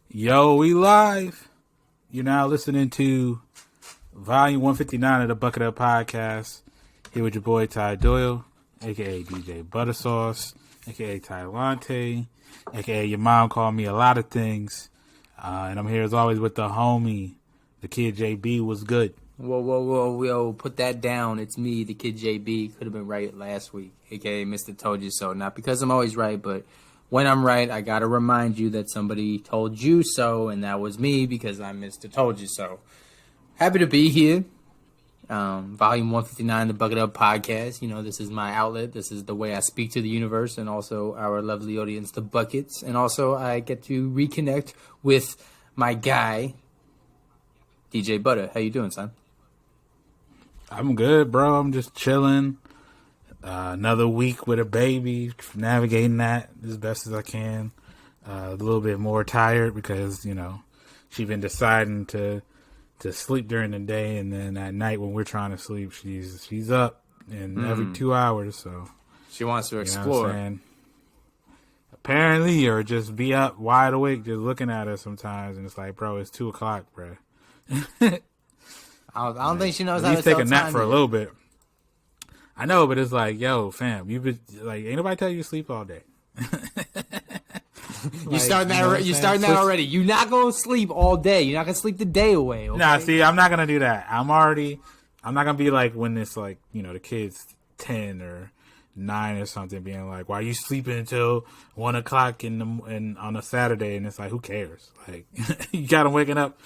Yo, we live. You're now listening to volume 159 of the Bucket Up Podcast. Here with your boy Ty Doyle, aka DJ Buttersauce, aka Ty Lante, aka your mom called me a lot of things. And I'm here as always with the homie, the kid JB. Was good. Whoa, put that down. It's me, the kid JB. Could have been right last week, aka Mr. Told You So. Not because I'm always right, but when I'm right, I gotta remind you that somebody told you so, and that was me because I'm Mr. Told You So. Happy to be here. Volume 159, the Bucket Up Podcast. You know, this is my outlet. This is the way I speak to the universe and also our lovely audience, the Buckets. And also, I get to reconnect with my guy, DJ Butter. How you doing, son? I'm good, bro. I'm just chilling. Another week with a baby, navigating that as best as I can. A little bit more tired because, you know, she's been deciding to sleep during the day, and then at night when we're trying to sleep, she's up and every 2 hours. So she wants to explore. You know what I'm saying? Apparently, or just be up wide awake, just looking at us sometimes, and it's like, bro, it's 2:00, bro. I don't think she knows how to take a nap time for yet. a little bit. I know, but it's like, yo, fam, you've been like, ain't nobody tell you to sleep all day. You starting that already. You're not gonna sleep all day. You're not gonna sleep the day away. Okay? Nah, see, I'm not gonna do that. I'm not gonna be like when it's like, you know, the kid's 10 or 9 or something, being like, why are you sleeping until 1:00 in on a Saturday? And it's like, who cares? Like, you got them waking up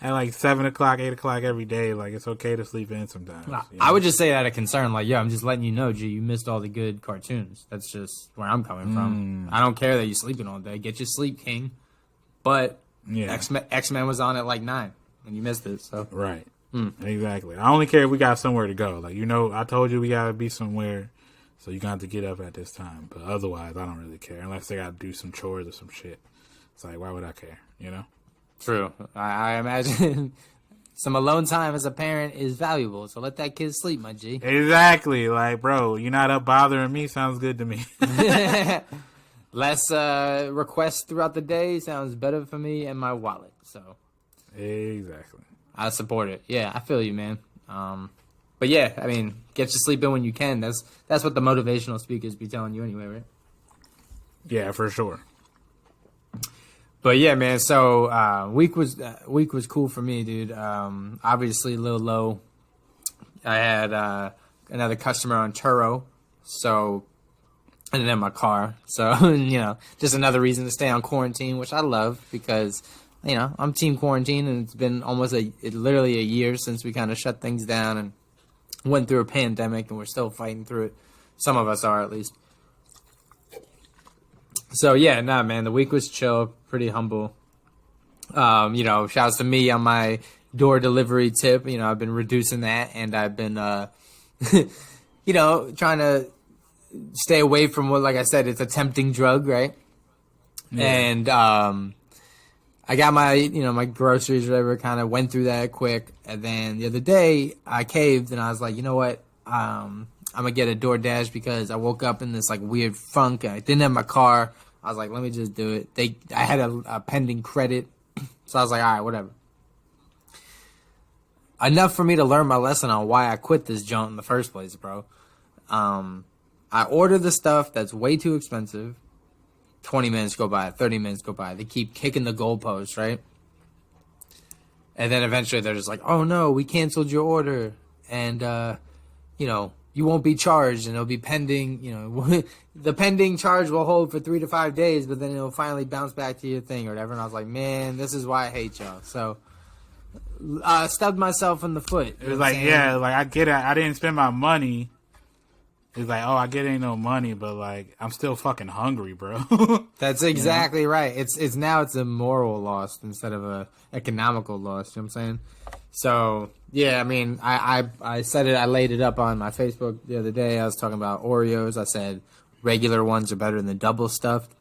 at like 7:00, 8:00 every day. Like, it's okay to sleep in sometimes. You know? I would just say out of concern, like, I'm just letting you know, G, you missed all the good cartoons. That's just where I'm coming from. I don't care that you're sleeping all day. Get your sleep, King. But yeah. X-Men was on at like 9 and you missed it. So right. Exactly. I only care if we got somewhere to go. Like, you know, I told you we gotta be somewhere, so you're gonna have to get up at this time. But otherwise, I don't really care unless they gotta do some chores or some shit. It's like, why would I care? You know? True. I imagine some alone time as a parent is valuable, so let that kid sleep, my G. Exactly. Like, bro, you're not up bothering me. Sounds good to me. Less requests throughout the day sounds better for me and my wallet. So exactly. I support it. Yeah, I feel you, man. But yeah, I mean, get your sleep in when you can. That's what the motivational speakers be telling you anyway, right? Yeah, for sure. But yeah, man. So week was cool for me, dude. Obviously a little low. I had another customer on Turo, so I didn't have my car. So you know, just another reason to stay on quarantine, which I love because you know I'm team quarantine, and it's been almost literally a year since we kind of shut things down and went through a pandemic, and we're still fighting through it. Some of us are, at least. So yeah, nah, man, the week was chill, pretty humble. You know, shouts to me on my door delivery tip. You know, I've been reducing that, and I've been, you know, trying to stay away from what, like I said, it's a tempting drug, right? Yeah. And I got my, you know, my groceries, whatever, kind of went through that quick. And then the other day, I caved, and I was like, you know what? I'm going to get a DoorDash because I woke up in this like weird funk. I didn't have my car. I was like, let me just do it. I had a pending credit. So I was like, all right, whatever. Enough for me to learn my lesson on why I quit this joint in the first place, bro. I order the stuff that's way too expensive. 20 minutes go by, 30 minutes go by. They keep kicking the goalposts, right? And then eventually they're just like, oh no, we canceled your order. And, you know, you won't be charged, and it'll be pending, you know, the pending charge will hold for 3 to 5 days, but then it'll finally bounce back to your thing or whatever. And I was like, man, this is why I hate y'all. So, stubbed myself in the foot. It was like, yeah, like, I get it. I didn't spend my money. It's like, oh, I get ain't no money, but like, I'm still fucking hungry, bro. That's exactly right. It's now it's a moral loss instead of a economical loss. You know what I'm saying? So yeah, I mean, I said it. I laid it up on my Facebook the other day. I was talking about Oreos. I said regular ones are better than the double stuffed,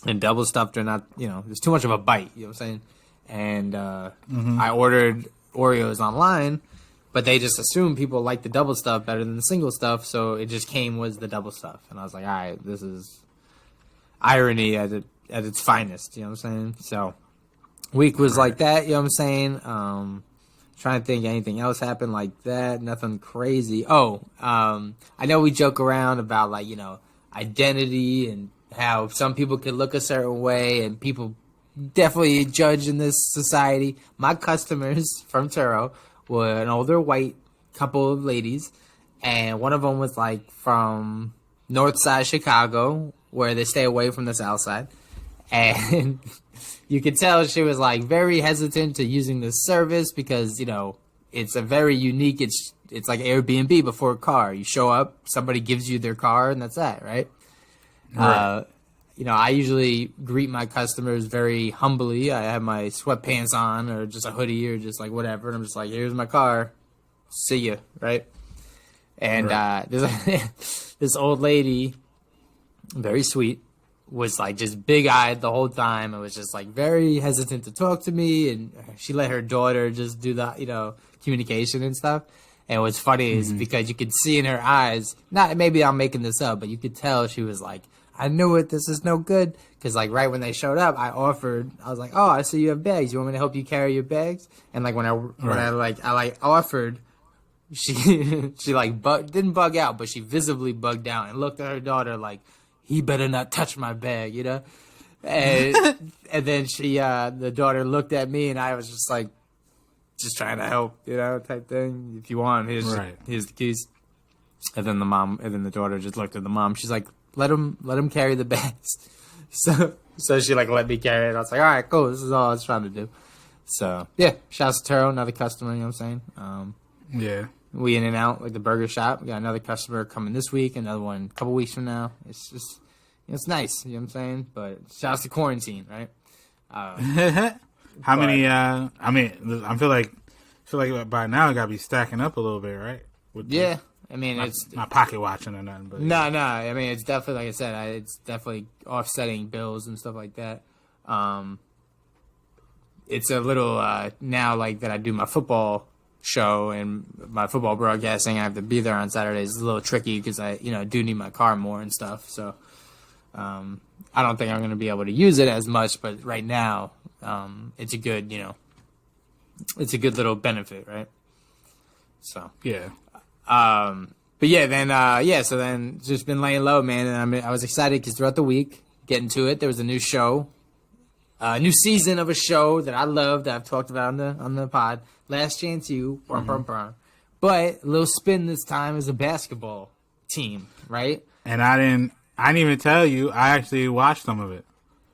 and double stuffed are not. You know, there's too much of a bite. You know what I'm saying? And I ordered Oreos online. But they just assume people like the double stuff better than the single stuff, so it just came was the double stuff. And I was like, all right, this is irony at its finest, you know what I'm saying? So week was Right. like that. You know what I'm saying? Trying to think anything else happened like that. Nothing crazy. Oh, I know we joke around about like, identity and how some people can look a certain way and people definitely judge in this society. My customers from Turo were an older white couple of ladies, and one of them was like from North Side Chicago, where they stay away from the South Side, and you could tell she was like very hesitant to using this service because it's a very unique. It's like Airbnb before a car. You show up, somebody gives you their car, and that's that, right? Right. I usually greet my customers very humbly. I have my sweatpants on or just a hoodie or just like whatever. And I'm just like, here's my car. See ya, right? And this old lady, very sweet, was like just big-eyed the whole time and was just like very hesitant to talk to me. And she let her daughter just do the, communication and stuff. And what's funny is because you could see in her eyes, not maybe I'm making this up, but you could tell she was like, I knew it. This is no good. Because, like, right when they showed up, I was like, oh, I see you have bags. You want me to help you carry your bags? And, like, when I offered, she didn't bug out, but she visibly bugged out and looked at her daughter like, he better not touch my bag, And, and then the daughter looked at me and I was just like, just trying to help, type thing. If you want, here's the keys. And then the daughter just looked at the mom. She's like, let him carry the bags. So she like let me carry it. I was like, all right, cool. This is all I was trying to do. So yeah, shouts to Turo, another customer. You know what I'm saying? Yeah. We in and out like the burger shop. We got another customer coming this week. Another one a couple weeks from now. It's just it's nice. You know what I'm saying? But shouts to quarantine, right? How many? I feel like by now it got to be stacking up a little bit, right? Yeah. I mean, it's not pocket watching or nothing, but no. I mean, it's definitely, like I said, it's definitely offsetting bills and stuff like that. It's a little now like that I do my football show and my football broadcasting. I have to be there on Saturdays. It's a little tricky because I do need my car more and stuff. So I don't think I'm going to be able to use it as much. But right now, it's a good it's a good little benefit, right? So yeah. But yeah, then so then just been laying low, man, and I was excited because throughout the week, getting to it, there was a new show, new season of a show that I loved that I've talked about on the pod, Last Chance U, but a little spin this time is a basketball team, right? And I didn't even tell you, I actually watched some of it.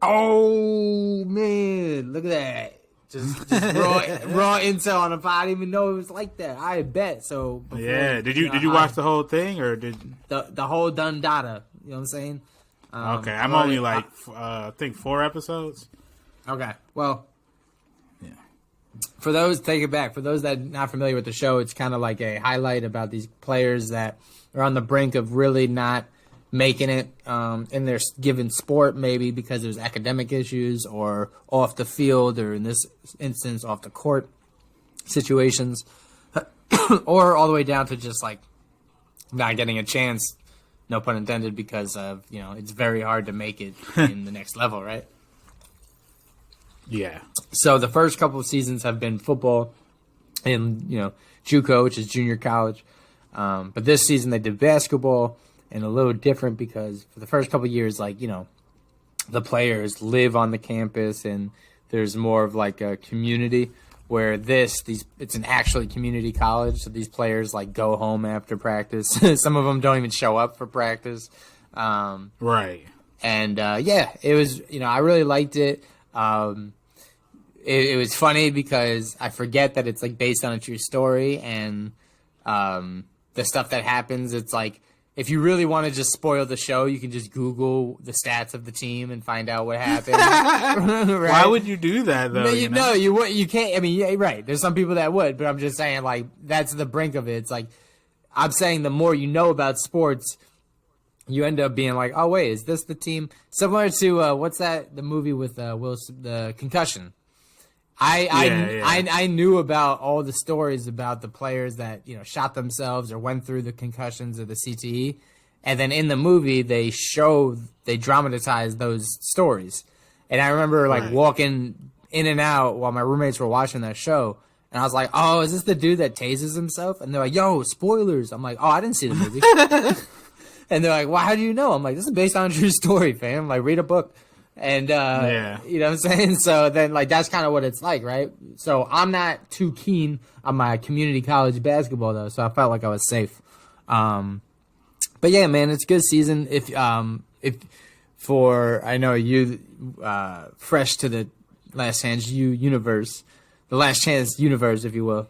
Oh man, look at that. Just raw intel on a pod. I didn't even know it was like that. I bet. So before, yeah, did you watch the whole thing or did the whole done data? You know what I'm saying? Okay, I'm only like I think 4 episodes. Okay, well, yeah. For those that are not familiar with the show, it's kind of like a highlight about these players that are on the brink of really not making it in their given sport, maybe because there's academic issues or off the field, or in this instance, off the court situations, or all the way down to just like not getting a chance, no pun intended, because of it's very hard to make it in the next level, right? Yeah. So the first couple of seasons have been football in JUCO, which is junior college, but this season they did basketball. And a little different because for the first couple of years, the players live on the campus and there's more of like a community, where it's an actually community college. So these players go home after practice. Some of them don't even show up for practice. Right. And it was, I really liked it. It was funny because I forget that it's based on a true story, and the stuff that happens, it's like, if you really want to just spoil the show, you can just Google the stats of the team and find out what happened. Right? Why would you do that, though? No, you can't. I mean, yeah, right. There's some people that would, but I'm just saying, that's the brink of it. It's like, I'm saying the more you know about sports, you end up being like, oh, wait, is this the team? Similar to, what's that, the movie with the Concussion. I knew about all the stories about the players that shot themselves or went through the concussions or the CTE, and then in the movie they dramatized those stories. And I remember walking in and out while my roommates were watching that show. And I was like, oh, is this the dude that tases himself? And they're like, yo, spoilers. I'm like, oh, I didn't see the movie. And they're like, well, how do you know? I'm like, this is based on a true story, fam. Like, read a book. And, you know what I'm saying? So then, like, that's kind of what it's like, right? So I'm not too keen on my community college basketball, though. So I felt like I was safe. But yeah, man, it's a good season. If I know you, fresh to the Last Chance universe, the Last Chance universe, if you will.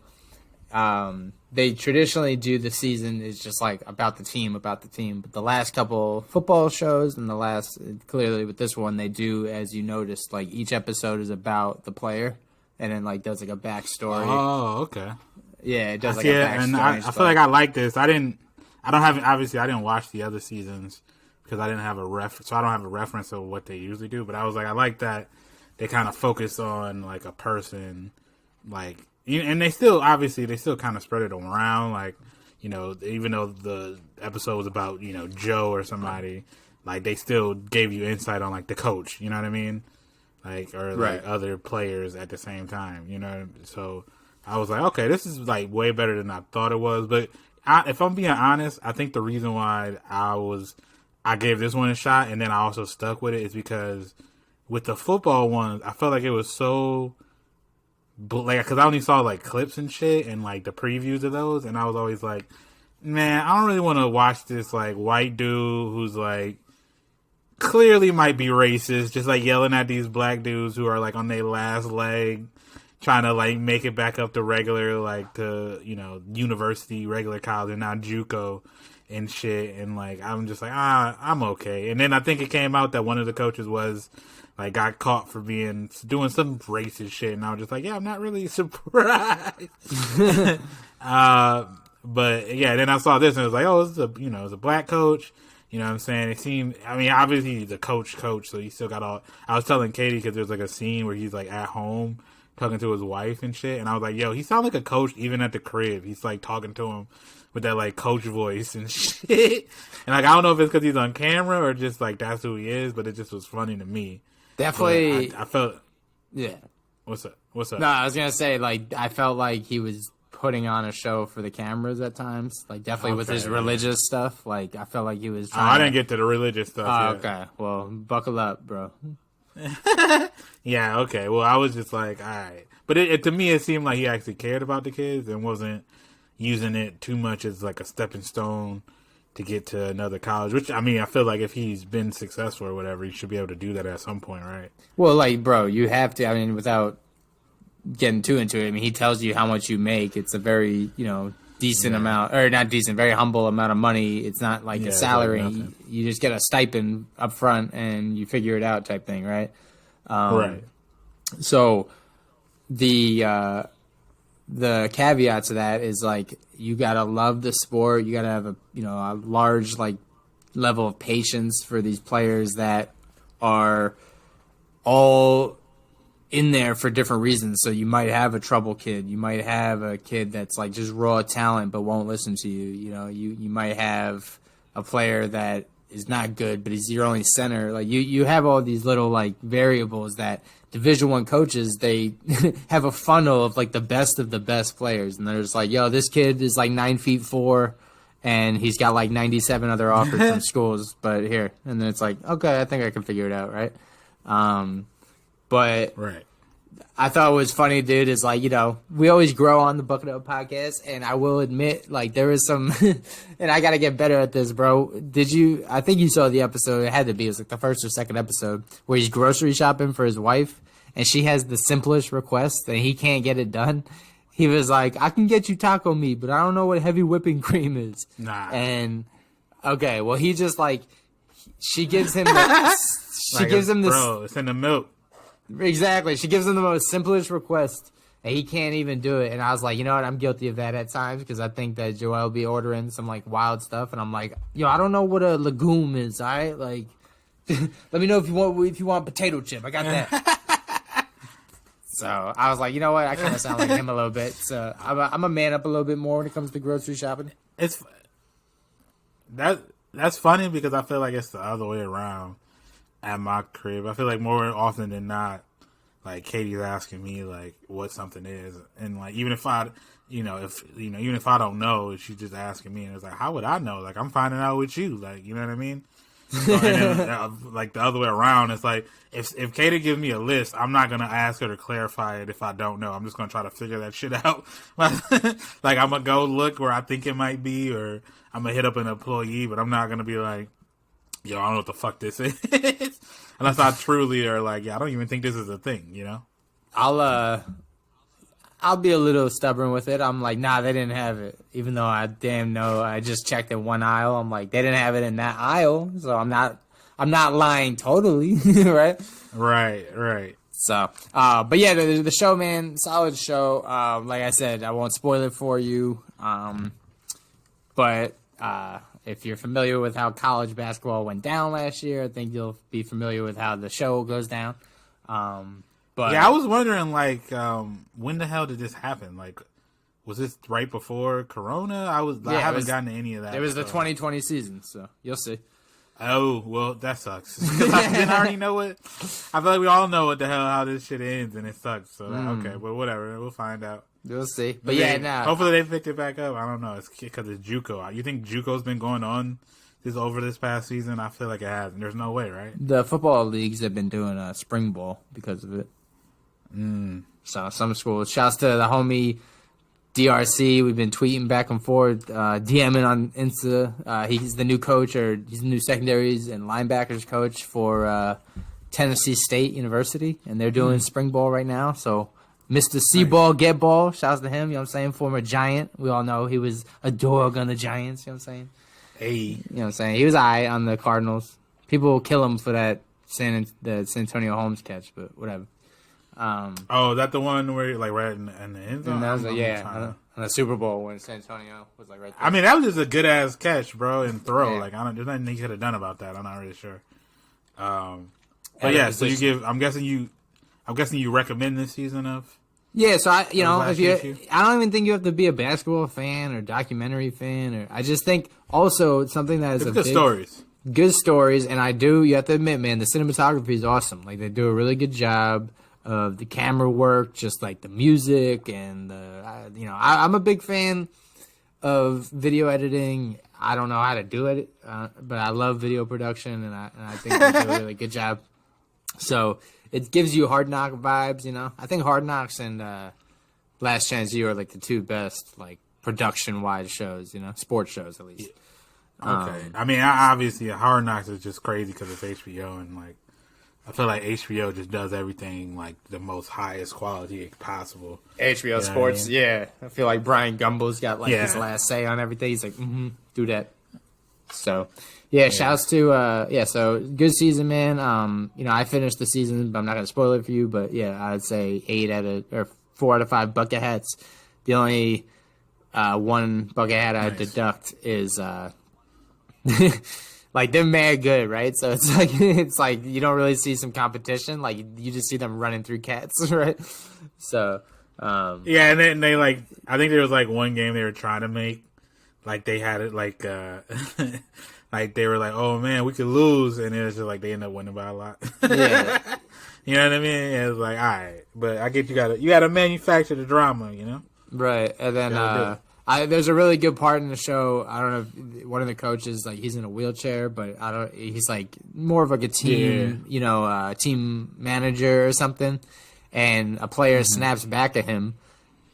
They traditionally do the season is just like about the team. But the last couple football shows and clearly with this one, they do, as you noticed, like each episode is about the player and then like does like a backstory. Oh, okay. Yeah, it does like a backstory. And I feel like I like this. I didn't watch the other seasons because I didn't have a reference. So I don't have a reference of what they usually do. But I was like, I like that they kind of focus on like a person, like. And they still kind of spread it around, like, you know, even though the episode was about, you know, Joe or somebody, like, they still gave you insight on, like, the coach, you know what I mean? Like, or, like, other players at the same time, you know? So I was like, okay, this is, like, way better than I thought it was. But if I'm being honest, I think the reason why I gave this one a shot and then I also stuck with it is because with the football ones, I felt like it was so... Like, because I only saw like clips and shit and like the previews of those, and I was always like, man, I don't really want to watch this like white dude who's like clearly might be racist, just like yelling at these black dudes who are like on their last leg, trying to like make it back up to regular, like to, you know, university, regular college, and now JUCO and shit. And like, I'm just like, I'm okay. And then I think it came out that one of the coaches got caught for doing some racist shit, and I was just like, yeah, I'm not really surprised. But yeah, then I saw this and it was like, oh, it's a black coach. You know what I'm saying? It seemed, I mean, obviously he's a coach, so he still got all. I was telling Katie because there's like a scene where he's like at home talking to his wife and shit, and I was like, yo, he sounds like a coach even at the crib. He's like talking to him with that like coach voice and shit. And like, I don't know if it's because he's on camera or just like that's who he is, but it just was funny to me. Definitely. I felt. Yeah. What's up? No, I was going to say, like, I felt like he was putting on a show for the cameras at times. Like, definitely with his religious stuff. Like, I felt like he was trying I didn't get to the religious stuff yet. Okay. Well, buckle up, bro. Yeah, okay. Well, I was just like, all right. But to me, it seemed like he actually cared about the kids and wasn't using it too much as, like, a stepping stone to get to another college, which, I mean, I feel like if he's been successful or whatever, he should be able to do that at some point, right? Well, like, bro, you have to, I mean, without getting too into it, I mean, he tells you how much you make. It's a very, you know, decent amount, or not decent, very humble amount of money. It's not like a salary. Like you just get a stipend up front and you figure it out type thing, right? Right. So the caveat to that is like you gotta love the sport. You gotta have a large like level of patience for these players that are all in there for different reasons. So you might have a trouble kid. You might have a kid that's like just raw talent but won't listen to you. You know, you might have a player that is not good but he's your only center. Like you have all these little like variables that Division I coaches, they have a funnel of like the best players, and they're just like, yo, this kid is like 9'4", and he's got like 97 other offers from schools, but here, and then it's like, okay, I think I can figure it out, right? But right. I thought it was funny, dude, is like, you know, we always grow on the Bucket Up podcast, and I will admit, like, there is some, and I got to get better at this, bro. I think you saw the episode, it had to be, it was like the first or second episode, where he's grocery shopping for his wife, and she has the simplest request, and he can't get it done. He was like, I can get you taco meat, but I don't know what heavy whipping cream is. Nah. And, okay, well, he just, like, she gives him gives him this. Bro, it's in the milk. Exactly. She gives him the most simplest request, and he can't even do it. And I was like, you know what? I'm guilty of that at times because I think that Joel will be ordering some, like, wild stuff, and I'm like, yo, I don't know what a legume is, all right? Like, let me know if you want potato chip. I got that. So I was like, you know what? I kind of sound like him a little bit. So I'm a man up a little bit more when it comes to grocery shopping. That's funny because I feel like it's the other way around at my crib. I feel like more often than not, like Katie's asking me like what something is, and like even if I even if I don't know, she's just asking me, and it's like, how would I know? Like, I'm finding out with you, like, you know what I mean? So, and then, like the other way around, it's like if Katie gives me a list, I'm not gonna ask her to clarify it if I don't know. I'm just gonna try to figure that shit out. Like I'm gonna go look where I think it might be, or I'm gonna hit up an employee, but I'm not gonna be like, yo, I don't know what the fuck this is, unless I truly are like, yeah, I don't even think this is a thing, you know? I'll be a little stubborn with it. I'm like, nah, they didn't have it. Even though I damn know I just checked in one aisle. I'm like, they didn't have it in that aisle. So I'm not lying totally, right? Right. So, but yeah, the show, man, solid show. Like I said, I won't spoil it for you. But if you're familiar with how college basketball went down last year, I think you'll be familiar with how the show goes down. But yeah, I was wondering, like, when the hell did this happen? Like, was this right before Corona? I haven't gotten to any of that. It was the 2020 season, so you'll see. Oh, well, that sucks. Because I already know what. I feel like we all know what the hell how this shit ends, and it sucks. So okay, but whatever, we'll find out. You'll see. But yeah, nah. Hopefully they picked it back up. I don't know. It's because it's JUCO. You think JUCO's been going on over this past season? I feel like it hasn't. There's no way, right? The football leagues have been doing a spring ball because of it. So some schools. Shouts to the homie DRC. We've been tweeting back and forth, DMing on Insta. He's the new coach, or he's the new secondaries and linebackers coach for Tennessee State University, and they're doing spring ball right now. So Mr. C-Ball, get ball. Shouts to him. You know what I'm saying? Former Giant. We all know he was a dog on the Giants. You know what I'm saying? Hey. You know what I'm saying? He was aight on the Cardinals. People will kill him for that the San Antonio Holmes catch, but whatever. Is that the one where you're like right in the end zone? That was on the Super Bowl when San Antonio was like right there. I mean, that was just a good ass catch, bro, and throw. Yeah. Like there's nothing he could have done about that. I'm not really sure. But yeah, so you give. I'm guessing you recommend this season of. Yeah, so I don't even think you have to be a basketball fan or documentary fan, or I just think also something that is good stories. Good stories, and you have to admit, man, the cinematography is awesome. Like they do a really good job of the camera work, just like the music and I'm a big fan of video editing. I don't know how to do it, but I love video production, and I think they do a really good job. So it gives you Hard Knock vibes, you know. I think Hard Knocks and Last Chance U are like the two best like production-wise shows, you know, sports shows at least. Okay, I mean, obviously Hard Knocks is just crazy because it's HBO, and like I feel like HBO just does everything like the most highest quality possible. HBO Sports, yeah. I feel like Brian Gumbel's got like his last say on everything. He's like, do that. So, shouts to, so good season, man. I finished the season, but I'm not going to spoil it for you. But yeah, I'd say 4 out of 5 bucket hats. The only one bucket hat I deduct is like they're mad good, right? So it's like you don't really see some competition. Like you just see them running through cats, right? So and then they like I think there was like one game they were trying to make, like they had it like like they were like, oh man, we could lose, and it was just like they ended up winning by a lot. Yeah. You know what I mean? It was like, all right, but I get you gotta manufacture the drama, you know? Right, and then there's a really good part in the show. I don't know if one of the coaches, like he's in a wheelchair, but he's like more of like a team, team manager or something. And a player snaps back at him,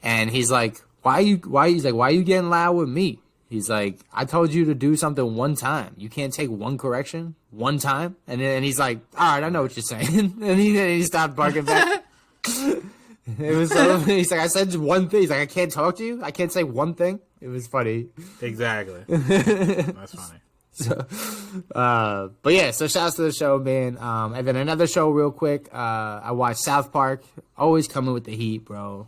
and he's like, why are you getting loud with me? He's like, I told you to do something one time. You can't take one correction one time. And then he's like, all right, I know what you're saying. And he stopped barking back. It was he's like, I said one thing. He's like, I can't talk to you. I can't say one thing. It was funny. Exactly. That's funny. So, but yeah, so shouts to the show, man. And then another show real quick. I watched South Park. Always coming with the heat, bro.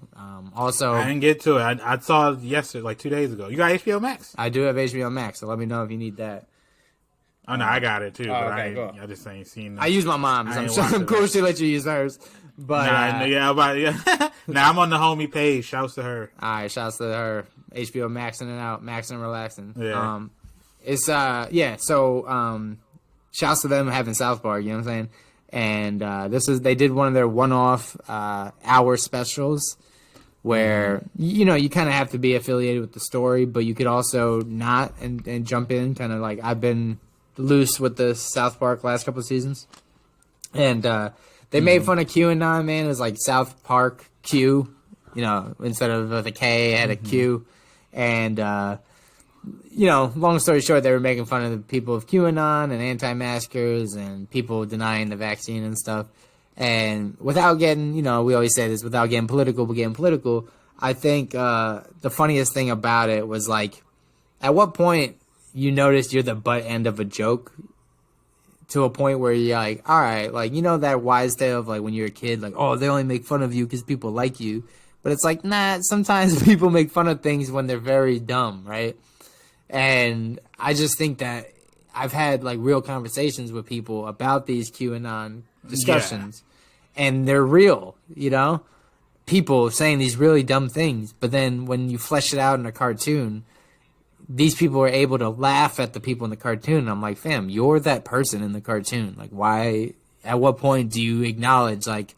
Also, I didn't get to it. I saw it yesterday, like 2 days ago. You got HBO Max? I do have HBO Max, so let me know if you need that. Oh no, I got it too. But okay, cool. I just ain't seen. I use my mom's. I'm cool. She let you use hers. But Now I'm on the homie page. Shouts to her. All right, shouts to her. HBO maxing it out, maxing and relaxing. Yeah. It's So shouts to them having South Park. You know what I'm saying? and they did one of their one-off hour specials where you kind of have to be affiliated with the story, but you could also not and jump in, kind of like I've been loose with the South Park last couple of seasons, and they made fun of QAnon, man. It was like South Park Q, instead of the K, it had a Q, and long story short, they were making fun of the people of QAnon and anti-maskers and people denying the vaccine and stuff. And without getting, we always say this, without getting political, I think the funniest thing about it was, like, at what point you notice you're the butt end of a joke to a point where you're like, all right, like, that wise tale of, like, when you're a kid, like, oh, they only make fun of you because people like you. But it's like, nah, sometimes people make fun of things when they're very dumb, right? And I just think that I've had, like, real conversations with people about these QAnon discussions, and they're real, people saying these really dumb things, but then when you flesh it out in a cartoon, these people are able to laugh at the people in the cartoon, and I'm like, fam, you're that person in the cartoon. Like, why, at what point do you acknowledge, like,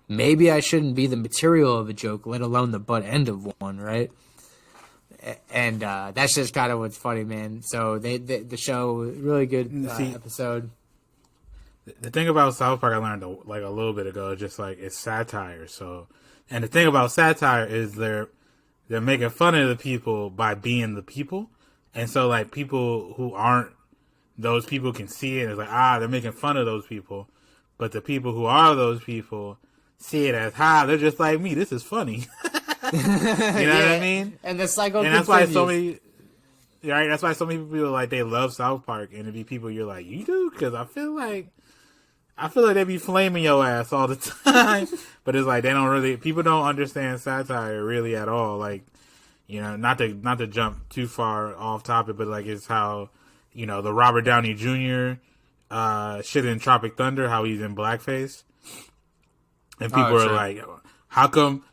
maybe I shouldn't be the material of a joke, let alone the butt end of one, right? And that's just kind of what's funny, man. So the show, really good episode. The thing about South Park I learned like a little bit ago is just like it's satire. So, and the thing about satire is they're making fun of the people by being the people, and so like people who aren't those people can see it as like they're making fun of those people, but the people who are those people see it as they're just like me. This is funny. You know what I mean? And the cycle and continues. That's why so many. Right, that's why so many people like they love South Park, and it'd be people you're like, you do? Because I feel like they be flaming your ass all the time. But it's like people don't understand satire really at all. Like, not to jump too far off topic, but like it's how, the Robert Downey Jr. Shit in Tropic Thunder, how he's in blackface. And people are like, how come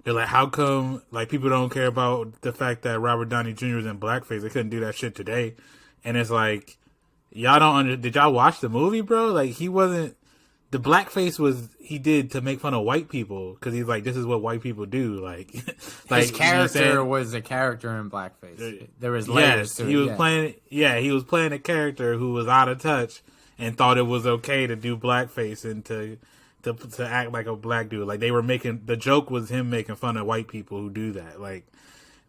like people don't care about the fact that Robert Downey Jr. is in blackface? They couldn't do that shit today. And it's like, did y'all watch the movie, bro? Like, he wasn't, the blackface he did to make fun of white people, because he's like, this is what white people do. Like, his character was a character in blackface. There was layers to it. He was playing a character who was out of touch and thought it was okay to do blackface and to act like a black dude. Like, the joke was him making fun of white people who do that. Like,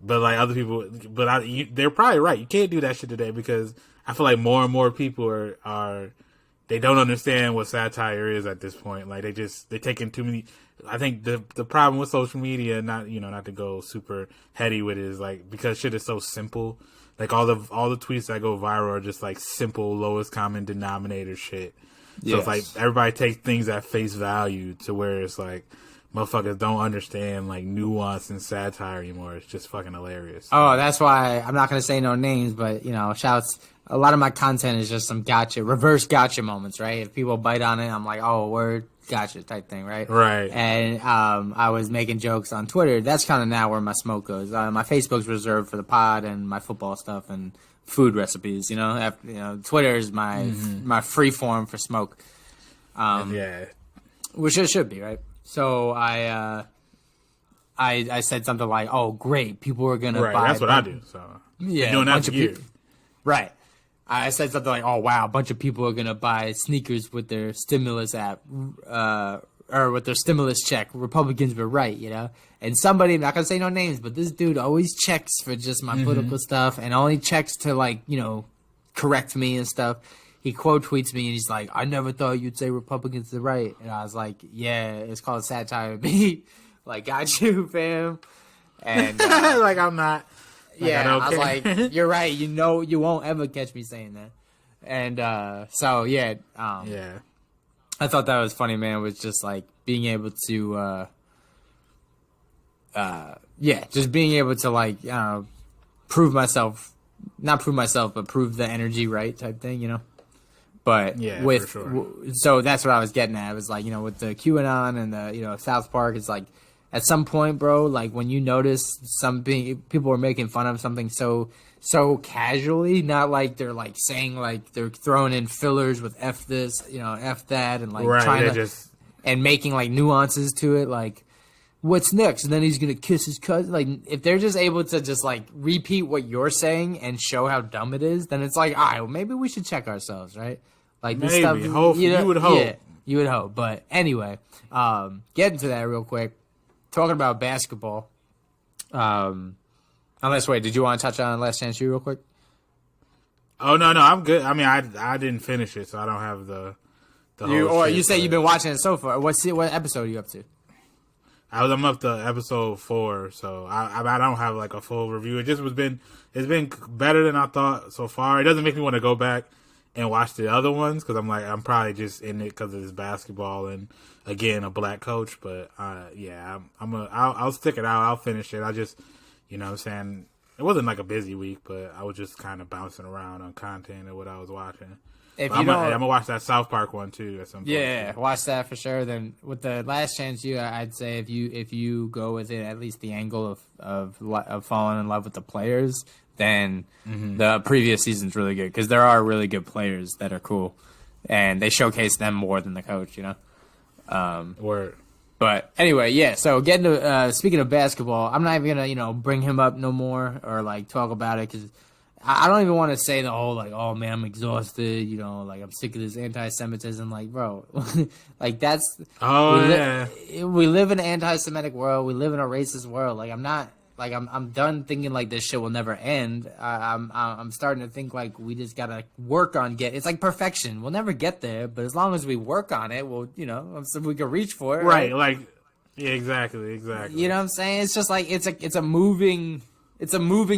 but like other people, they're probably right. You can't do that shit today, because I feel like more and more people are they don't understand what satire is at this point. Like, they're taking too many. I think the problem with social media, not to go super heady with it, is like, because shit is so simple. Like, all the tweets that go viral are just like simple lowest common denominator shit. So It's like everybody takes things at face value, to where it's like motherfuckers don't understand like nuance and satire anymore. It's just fucking hilarious. Oh, that's why I'm not going to say no names, but shouts. A lot of my content is just some reverse gotcha moments, right? If people bite on it, I'm like, oh, word, gotcha type thing, right? Right. And I was making jokes on Twitter. That's kind of now where my smoke goes. My Facebook's reserved for the pod and my football stuff and food recipes. Twitter is my free form for smoke. Which it should be, right? So I said something like, "Oh, great, people are gonna buy." That's what I do. So yeah, doing that for years. Right. I said something like, "Oh wow, a bunch of people are gonna buy sneakers with their stimulus app, or with their stimulus check. Republicans were right, And somebody, I'm not gonna say no names, but this dude always checks for just my political stuff, and only checks to correct me and stuff. He quote tweets me, and he's like, "I never thought you'd say Republicans are right," and I was like, "Yeah, it's called satire, B." Like, got you, fam. And like, I'm not. I was like, you're right. You won't ever catch me saying that. And so I thought that was funny, man. Was just like being able to, just being able to prove myself, not prove myself, but prove the energy right type thing, But for sure. So that's what I was getting at. It was like, with the QAnon and the South Park, it's like, at some point, bro, like when you notice something, people are making fun of something so casually, not like they're like saying like they're throwing in fillers with F this, F that, and like trying to and making like nuances to it, like what's next, and then he's gonna kiss his cousin. Like if they're just able to just like repeat what you're saying and show how dumb it is, then it's like, all right, well, maybe we should check ourselves, right? Like this stuff, you would hope. Yeah, you would hope. But anyway, getting to that real quick, talking about basketball. Unless, wait, did you want to touch on Last Chance U real quick? Oh no, I'm good. I mean, I didn't finish it, so I don't have the whole you say you've been watching it so far. What episode are you up to? I'm up to episode 4, so I don't have like a full review. It's been better than I thought so far. It doesn't make me want to go back and watch the other ones because I'm probably just in it because of this basketball and again a black coach. But yeah, I'll stick it out. I'll finish it. I just, you know what I'm saying, it wasn't like a busy week, but I was just kind of bouncing around on content of what I was watching. I'm gonna watch that South Park one too at some point. Yeah, watch that for sure. Then with the Last Chance U, I'd say if you go with it at least the angle of falling in love with the players, then the previous season's really good because there are really good players that are cool, and they showcase them more than the coach. Word. But anyway, yeah. So getting to speaking of basketball, I'm not even gonna bring him up no more or like talk about it because I don't even want to say the whole like, oh man, I'm exhausted. Like I'm sick of this anti-Semitism. Like, bro, like that's we live in an anti-Semitic world. We live in a racist world. Like I'm done thinking like this shit will never end. I'm starting to think like we just gotta work on it's like perfection. We'll never get there, but as long as we work on it, we'll so we can reach for it. Right? Like, yeah, exactly. You know what I'm saying? It's just like it's a moving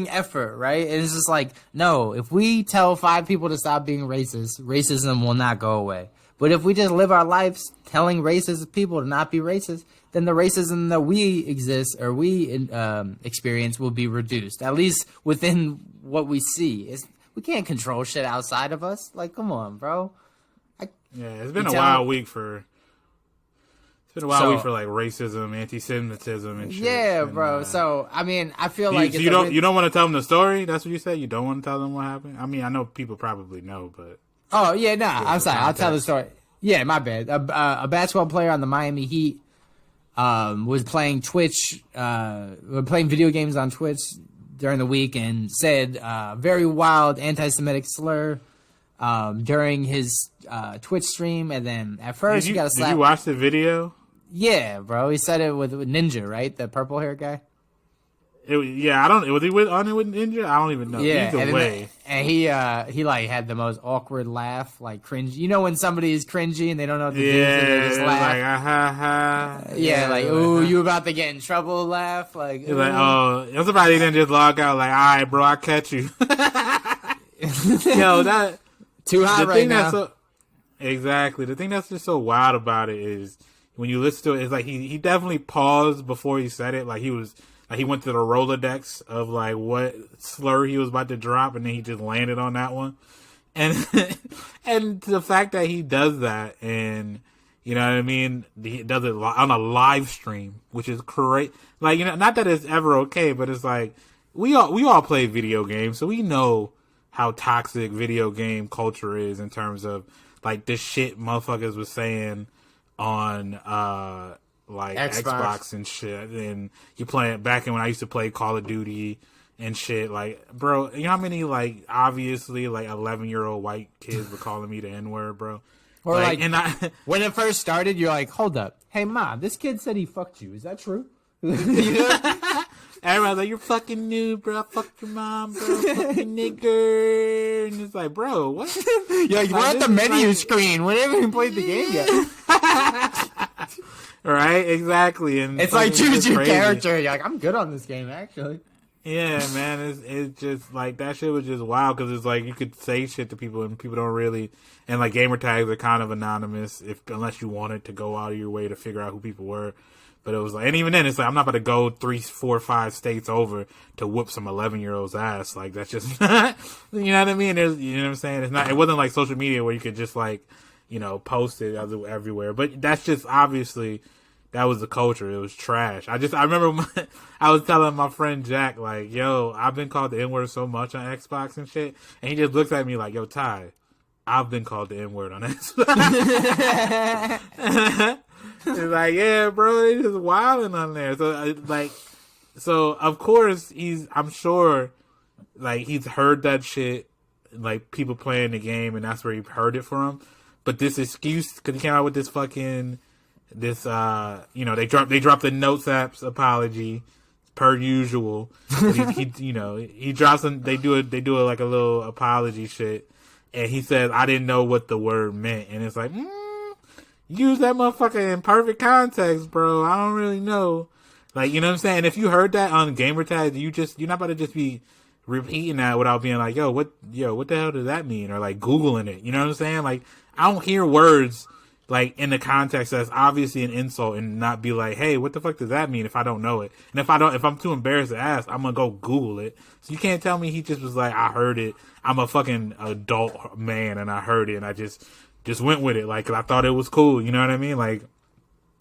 effort, right? And it's just like, no, if we tell 5 people to stop being racist, racism will not go away. But if we just live our lives telling racist people to not be racist, then the racism that we experience will be reduced, at least within what we see. We can't control shit outside of us. Like, come on, bro. It's been a wild week for like racism, anti-Semitism, and shit. Yeah, bro. So I mean, I feel like you don't want to tell them the story. That's what you say. You don't want to tell them what happened. I mean, I know people probably know, but I'm sorry. I'll tell the story. Yeah, my bad. A basketball player on the Miami Heat was playing playing video games on Twitch during the week and said very wild anti-Semitic slur during his Twitch stream, and then at first he got a slap. Did you watch the video? Yeah, bro. He said it with Ninja, right? The purple hair guy. Was he on it with Ninja? I don't even know. Yeah, either way. And he like had the most awkward laugh, like cringe. You know when somebody is cringy and they don't know what to do, so they just laugh. Like ha ha. Yeah, like ooh, you about to get in trouble? Laugh like. He's like, oh, I'm surprised he didn't just log out. Like, all right, bro, I catch you. Yo, that too hot right now. Exactly. The thing that's just so wild about it is when you listen to it, it's like he definitely paused before he said it. Like he went to the Rolodex of like what slur he was about to drop, and then he just landed on that one. And and the fact that he does that, and you know what I mean, he does it on a live stream, which is great. Like, not that it's ever okay, but it's like we all play video games, so we know how toxic video game culture is in terms of like this shit motherfuckers was saying on like Xbox and shit, and you play it back in when I used to play Call of Duty and shit. Like, bro, you know how many like obviously like 11-year-old white kids were calling me the N-word, bro? Or like when it first started, you're like, hold up, hey ma, this kid said he fucked you. Is that true? Everybody's like, you're fucking new, bro. Fuck your mom, bro. Fucking nigger. And it's like, bro, what? You're like, we're at the menu screen. We haven't even played the game yet. Right? Exactly. And it's like, choose your character. You're like, I'm good on this game, actually. Yeah, man. It's just like, that shit was just wild because it's like you could say shit to people and people don't really. And like gamer tags are kind of anonymous unless you wanted to go out of your way to figure out who people were. But it was like, and even then, it's like, I'm not about to go 3, 4, 5 states over to whoop some 11-year-old's ass. Like, that's just, you know what I mean? You know what I'm saying? It wasn't like social media where you could just like, post it everywhere. But that's just obviously that was the culture. It was trash. I remember I was telling my friend Jack, like, yo, I've been called the N-word so much on Xbox and shit. And he just looks at me like, yo, Ty, I've been called the N-word on Xbox. He's like, yeah, bro, they just wilding on there. So of course I'm sure, like, he's heard that shit, like, people playing the game, and that's where he heard it from. But this excuse, because he came out with this fucking, they dropped the Notes apps apology, per usual. He drops them, they do like a little apology shit, and he says, I didn't know what the word meant. And it's like, use that motherfucker in perfect context, bro. I don't really know. Like, you know what I'm saying? If you heard that on gamertag, you're not about to just be repeating that without being like, what the hell does that mean? Or like Googling it. You know what I'm saying? Like, I don't hear words like in the context that's obviously an insult and not be like, hey, what the fuck does that mean if I don't know it? And if I'm too embarrassed to ask, I'm gonna go Google it. So you can't tell me he just was like, I heard it. I'm a fucking adult man and I heard it and I just went with it, like, 'cause I thought it was cool, you know what I mean? Like,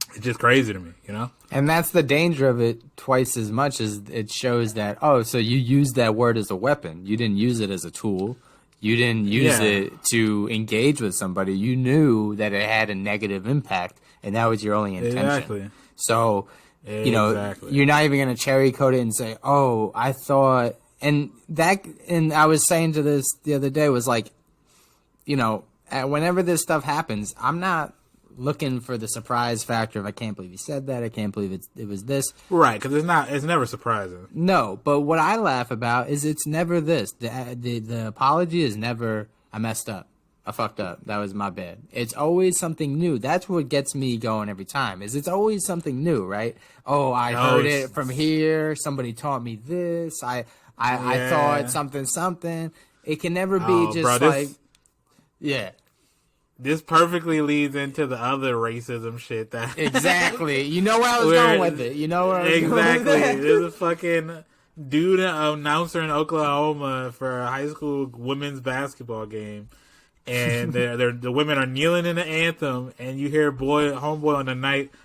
it's just crazy to me, you know? And that's the danger of it twice as much as it shows that, so you used that word as a weapon. You didn't use it as a tool. You didn't use it to engage with somebody. You knew that it had a negative impact, and that was your only intention. Exactly. So, you're not even going to cherry coat it and say, I thought, and I was saying to this the other day was like, whenever this stuff happens, I'm not looking for the surprise factor of I can't believe he said that. I can't believe it was this. Right, because it's never surprising. No, but what I laugh about is it's never this. The apology is never I messed up. I fucked up. That was my bad. It's always something new. That's what gets me going every time. It's always something new, right? I heard it from here. Somebody taught me this. I thought something. It can never be yeah. This perfectly leads into the other racism shit that exactly. You know where I was going with it. You know where I was going with it. There's a fucking dude, announcer in Oklahoma for a high school women's basketball game, and the women are kneeling in the anthem, and you hear homeboy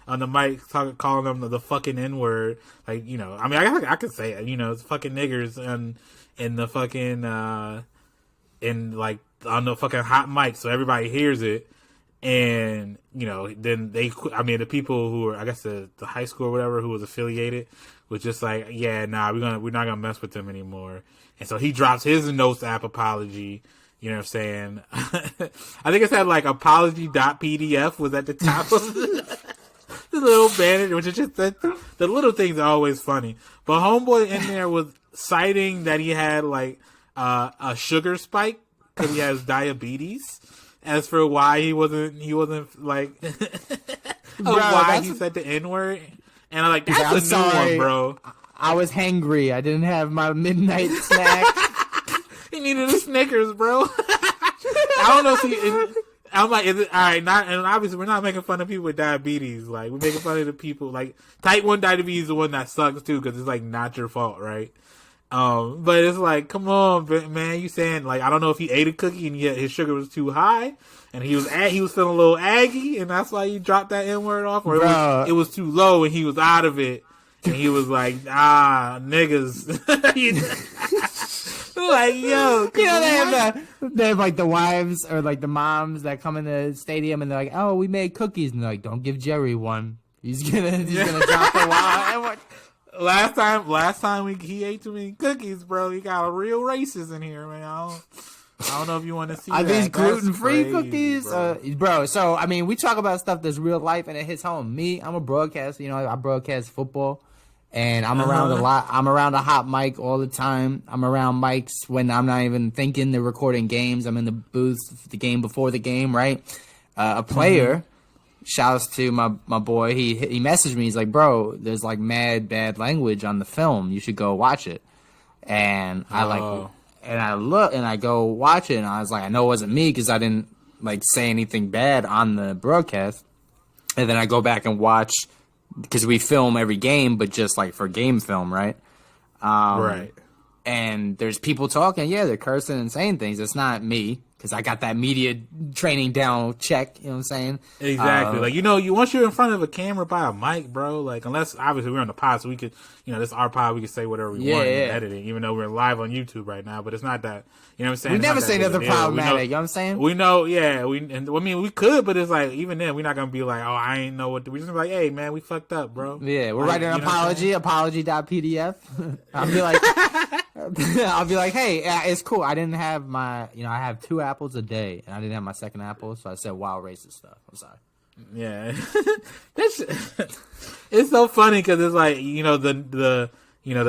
on the mic calling them the fucking N-word. Like, I mean, I could say it. It's fucking niggers and in the fucking on the fucking hot mic, so everybody hears it, and then the people who were, I guess the high school or whatever who was affiliated was just like, yeah, nah, we're not gonna mess with them anymore. And so he drops his Notes app apology. You know what I'm saying? I think it said like apology.pdf was at the top of the little banner, which is just the little things are always funny. But homeboy in there was citing that he had like a sugar spike, because he has diabetes. As for why he wasn't like, why he said the N-word, and I'm like, that's a new one, bro. I was hangry. I didn't have my midnight snack. He needed a Snickers, bro. I don't know. I'm like, is it all right? And obviously, we're not making fun of people with diabetes. Like, we're making fun of the people like type 1 diabetes is the one that sucks too, because it's like not your fault, right? But it's like, come on, man, you saying like, I don't know if he ate a cookie and yet his sugar was too high and he was feeling a little aggy and that's why he dropped that N-word off, or it was too low and he was out of it and he was like, niggas. Like, yo, they have like the wives or like the moms that come in the stadium and they're like, we made cookies, and they're like, don't give Jerry one. He's gonna drop the wild. Last time he ate too many cookies, bro. He got a real racist in here, man. I don't know if you want to see Are that. these gluten-free cookies? Bro. So, I mean, we talk about stuff that's real life and it hits home. Me, I'm a broadcaster. I broadcast football, and I'm around a lot. I'm around a hot mic all the time. I'm around mics when I'm not even thinking they're recording games. I'm in the booth the game before the game, right? A player... Shouts to my boy. He messaged me. He's like, bro, there's like mad bad language on the film. You should go watch it. And I look and I go watch it. And I was like, I know it wasn't me because I didn't like say anything bad on the broadcast. And then I go back and watch because we film every game, but just like for game film, right? Right. And there's people talking. Yeah, they're cursing and saying things. It's not me because I got that media training down check. You know what I'm saying? Exactly. Like, once you're in front of a camera by a mic, bro, like, unless obviously we're on the pod, so we could, this is our pod, we can say whatever we want in editing, even though we're live on YouTube right now, but it's not that, you know what I'm saying? We never say nothing problematic, you know what I'm saying? We know, we could, but it's like, even then, we're not going to be like, oh, I ain't know what, we're just like, hey, man, we fucked up, bro. Yeah, we're writing an apology.pdf. I'll be like, hey, it's cool. I didn't have my, I have 2 apples a day, and I didn't have my second apple, so I said wild racist stuff. I'm sorry. Yeah, it's so funny because it's like the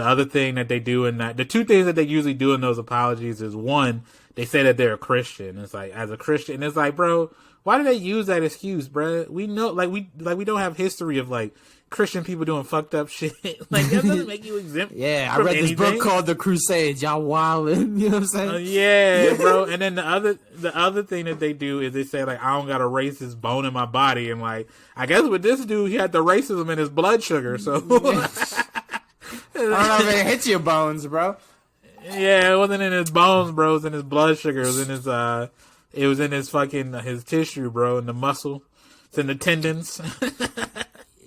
other thing that they do in that, the 2 things that they usually do in those apologies is, one, they say that they're a Christian. It's like, as a Christian, it's like, bro, why do they use that excuse, bro? We know, we don't have history of like Christian people doing fucked up shit. Like, that doesn't make you exempt. Yeah, I read this book called The Crusades. Y'all wildin', you know what I'm saying? Yeah, bro. And then the other thing that they do is they say, like, I don't got a racist bone in my body, and like, I guess with this dude, he had the racism in his blood sugar, so. I don't know if it hits your bones, bro. Yeah, it wasn't in his bones, bro. It was in his blood sugar. It was in his fucking his tissue, bro, in the muscle. It's in the tendons.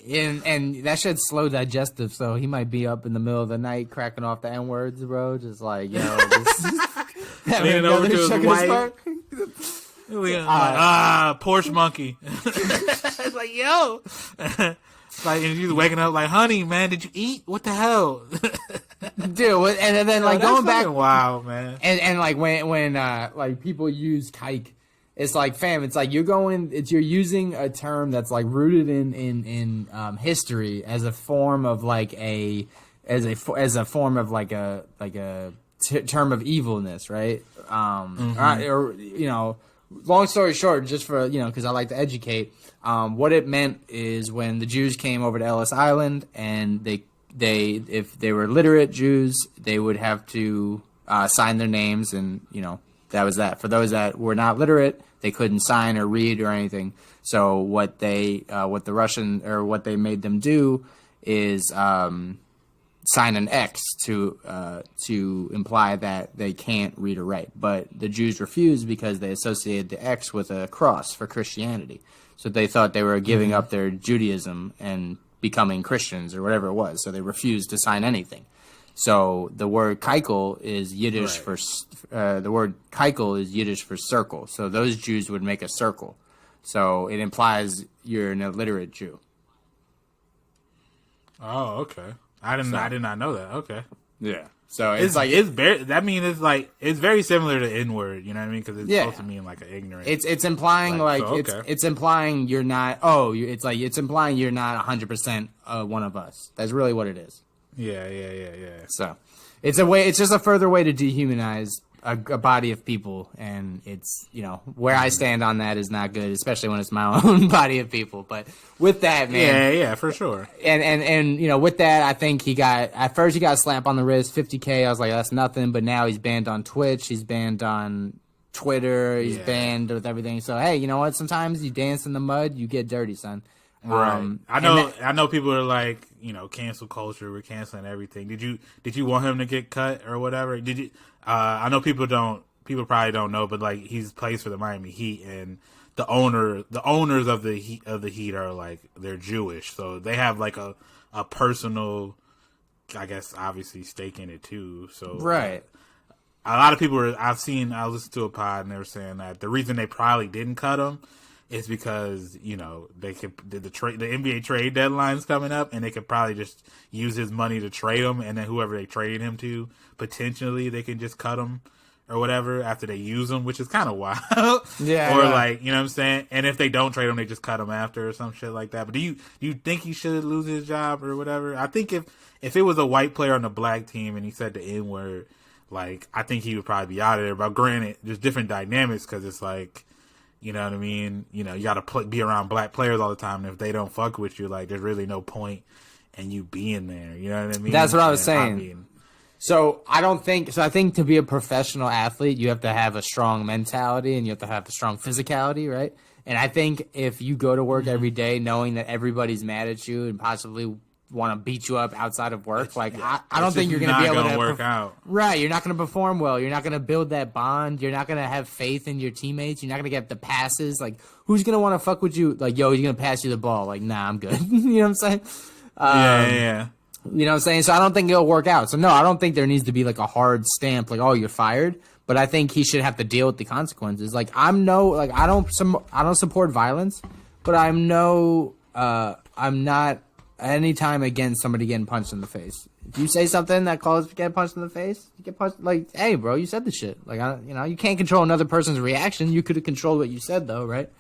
And that shit's slow digestive, so he might be up in the middle of the night cracking off the N-words, bro. Just like, leaning over to his wife. Porsche monkey. It's like, yo. Like, and she's waking up like, honey, man, did you eat? What the hell? Dude, and then like going back, wow, man. And like when like people use kike, it's like, fam, it's like you're using a term that's like rooted in history as a form of like as a form of like a term of evilness, right? Or long story short, just for because I like to educate. What it meant is when the Jews came over to Ellis Island, and they if they were literate Jews, they would have to sign their names, and that was that. For those that were not literate, they couldn't sign or read or anything. So what the Russian, or what they made them do is sign an X to imply that they can't read or write. But the Jews refused because they associated the X with a cross for Christianity. So they thought they were giving up their Judaism and becoming Christians or whatever it was. So they refused to sign anything. So the word keikel is Yiddish for circle. So those Jews would make a circle. So it implies you're an illiterate Jew. Oh, okay. I did not know that. Okay. Yeah. So it's very similar to N-word, you know what I mean? Because it's supposed to mean like an ignorant. It's implying it's implying you're not. It's implying you're not 100% one of us. That's really what it is. Yeah. So it's a way. It's just a further way to dehumanize a body of people, and it's where I stand on that is not good, especially when it's my own body of people. But with that, man, yeah, for sure. And with that, I think he got a slap on the wrist, $50K. I was like, that's nothing. But now he's banned on Twitch. He's banned on Twitter. He's banned with everything. So hey, you know what? Sometimes you dance in the mud, you get dirty, son. Right. I know people are like, cancel culture. We're canceling everything. Did you want him to get cut or whatever? Did you? I know people probably don't know, but like he plays for the Miami Heat, and the owners of the Heat are like, they're Jewish, so they have like a personal, I guess, obviously stake in it too. So right. A lot of people I listened to a pod and they were saying that the reason they probably didn't cut him is because the NBA trade deadline's coming up, and they could probably just use his money to trade him, and then whoever they traded him to, potentially they can just cut him or whatever after they use him, which is kind of wild. Yeah. Or like, you know what I'm saying? And if they don't trade him, they just cut him after or some shit like that. But do you think he should lose his job or whatever? I think if it was a white player on the black team and he said the N-word, like, I think he would probably be out of there. But granted, there's different dynamics because it's like, you know what I mean? You got to be around black players all the time. And if they don't fuck with you, like, there's really no point in you being there. You know what I mean? That's what I was saying. I think to be a professional athlete, you have to have a strong mentality and you have to have a strong physicality, right? And I think if you go to work every day knowing that everybody's mad at you and possibly want to beat you up outside of work. Like, I It's don't think just you're going to be not able gonna to work out. Right. You're not going to perform well. You're not going to build that bond. You're not going to have faith in your teammates. You're not going to get the passes. Like, who's going to want to fuck with you? Like, yo, he's going to pass you the ball. Like, nah, I'm good. You know what I'm saying? Yeah. You know what I'm saying? So I don't think it'll work out. So no, I don't think there needs to be like a hard stamp, like, oh, you're fired. But I think he should have to deal with the consequences. Like, I don't support violence, but I'm not any time against somebody getting punched in the face. If you say something that calls get punched in the face, you get punched. Like, hey, bro, you said the shit. Like, you can't control another person's reaction. You could have controlled what you said, though, right?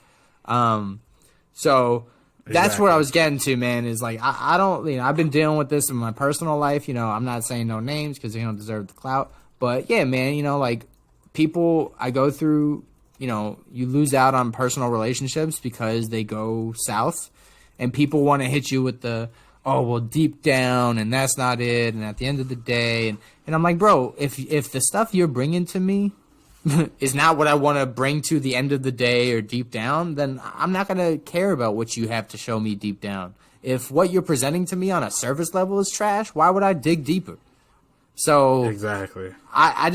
So that's Exactly. what I was getting to, man. Is like, I don't, I've been dealing with this in my personal life. I'm not saying no names because they don't deserve the clout. But yeah, man, like people I go through, you lose out on personal relationships because they go south, and people want to hit you with the, oh, well, deep down, and that's not it, and at the end of the day, and I'm like, bro, if the stuff you're bringing to me is not what I want to bring to the end of the day or deep down, then I'm not going to care about what you have to show me deep down. If what you're presenting to me on a surface level is trash, why would I dig deeper? So Exactly. I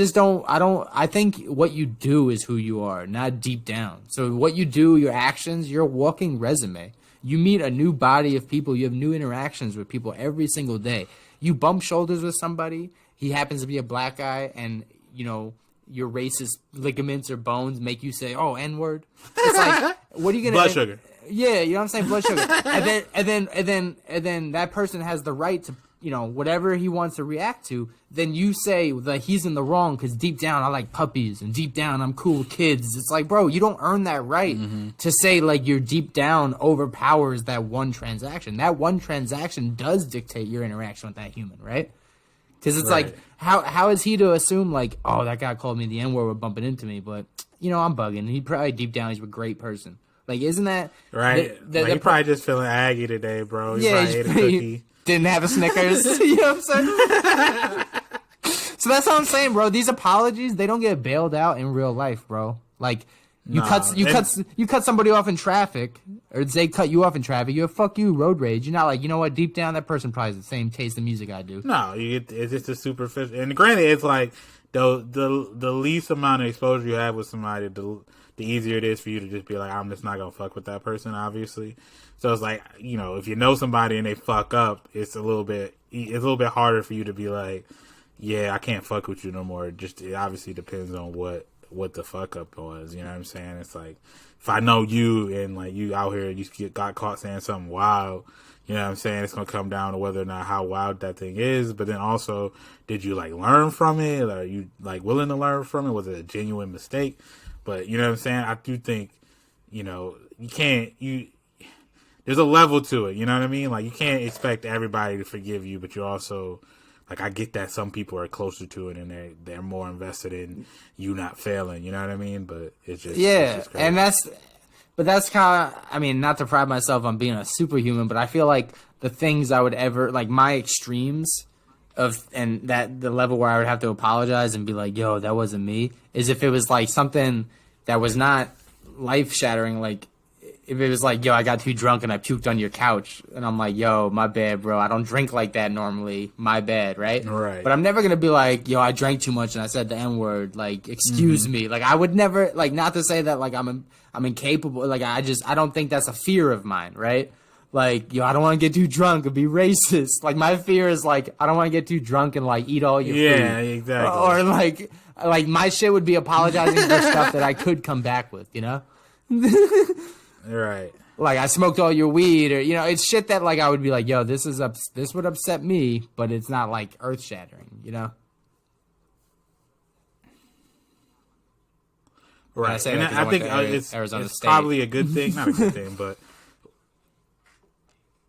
think what you do is who you are, not deep down. So what you do, your actions, your walking resume. You meet a new body of people. You have new interactions with people every single day. You bump shoulders with somebody. He happens to be a black guy, and, your racist ligaments or bones make you say, oh, N-word. It's like, what are you going to... Blood sugar. Yeah, you know what I'm saying? Blood sugar. And then that person has the right to, whatever he wants to react to. Then you say that he's in the wrong because deep down I like puppies and deep down I'm cool with kids. It's like, bro, you don't earn that right to say like your deep down overpowers that one transaction. That one transaction does dictate your interaction with that human, right? Because it's Right. like, how is he to assume like, oh, that guy called me the N-word for bumping into me, but I'm bugging. He probably deep down he's a great person. Like, isn't that Right. He probably just feeling aggy today, bro. He probably ate a cookie. Didn't have a Snickers. You know what I'm saying? So that's what I'm saying, bro. These apologies, they don't get bailed out in real life, bro. Like, you cut somebody off in traffic, or they cut you off in traffic. You have fuck you road rage. You're not like, you know what? Deep down, that person probably has the same taste of music I do. No, it's just a superficial. And granted, it's like the least amount of exposure you have with somebody, the easier it is for you to just be like, I'm just not gonna fuck with that person, obviously. So it's like, if you know somebody and they fuck up, it's a little bit harder for you to be like, yeah, I can't fuck with you no more. It obviously depends on what the fuck up was. You know what I'm saying? It's like, if I know you and like you out here, got caught saying something wild, you know what I'm saying? It's going to come down to whether or not how wild that thing is. But then also, did you like learn from it? Are you like willing to learn from it? Was it a genuine mistake? But you know what I'm saying? I do think, there's a level to it. You know what I mean? Like, you can't expect everybody to forgive you, but you also, like, I get that some people are closer to it and they're more invested in you not failing. You know what I mean? But it's just crazy. And that's kind of, I mean, not to pride myself on being a superhuman, but I feel like the things I would ever, like, my extremes and that the level where I would have to apologize and be like, yo, that wasn't me, is if it was like something that was not life shattering, like if it was like, yo, I got too drunk and I puked on your couch, and I'm like, yo, my bad, bro, I don't drink like that normally, my bad, right? Right. But I'm never gonna be like, yo, I drank too much and I said the N-word, like, excuse me. Like, I would never, like, not to say that like I'm incapable, like, I don't think that's a fear of mine, right? Like, yo, I don't want to get too drunk and be racist. Like, my fear is, like, I don't want to get too drunk and, like, eat all your food. Yeah, exactly. Or, like, my shit would be apologizing for stuff that I could come back with, you know? Right. Like, I smoked all your weed, or, it's shit that, like, I would be like, yo, this would upset me, but it's not, like, earth-shattering, you know? Right. I say And that 'cause I I went think to it's Arizona State. probably a good thing. Not a good thing, but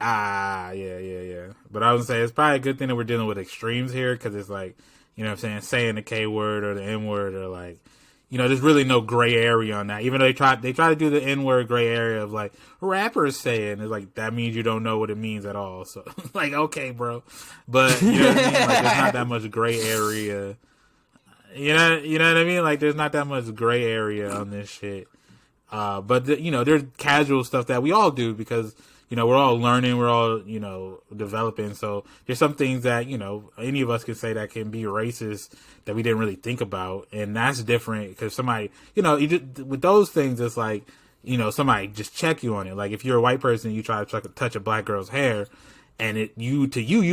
yeah. But I would say it's probably a good thing that we're dealing with extremes here, because it's like, you know what I'm saying the K word or the N word, or like, there's really no gray area on that. Even though they try to do the N word gray area of like rappers saying, it's like, that means you don't know what it means at all. So like, okay, bro, but you know what I mean? Like, there's not that much gray area. You know what I mean? Like, there's not that much gray area on this shit. But there's casual stuff that we all do because, we're all learning, we're all, developing. So there's some things that, any of us could say that can be racist that we didn't really think about. And that's different because somebody, with those things, it's like, somebody just check you on it. Like if you're a white person, you try to touch a black girl's hair and you